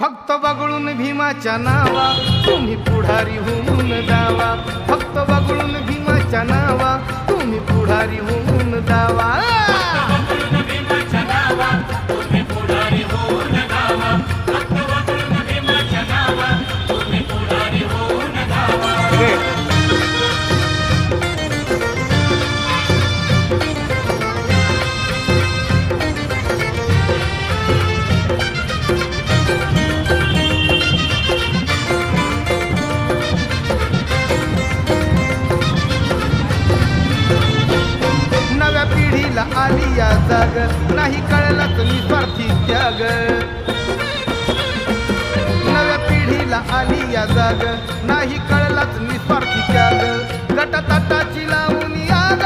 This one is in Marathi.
फक्त वगळून भीमाच्या नावा तुम्ही पुढारी होऊन दावा, फक्त वगळून भीमाच्या नावा तुम्ही पुढारी होऊन दावा. आली या जाग नाही कळलाच निस्वार्थी त्याग, नव्या पिढीला आली या जाग नाही कळलाच निस्वार्थी त्याग. गटतटाची लावून आग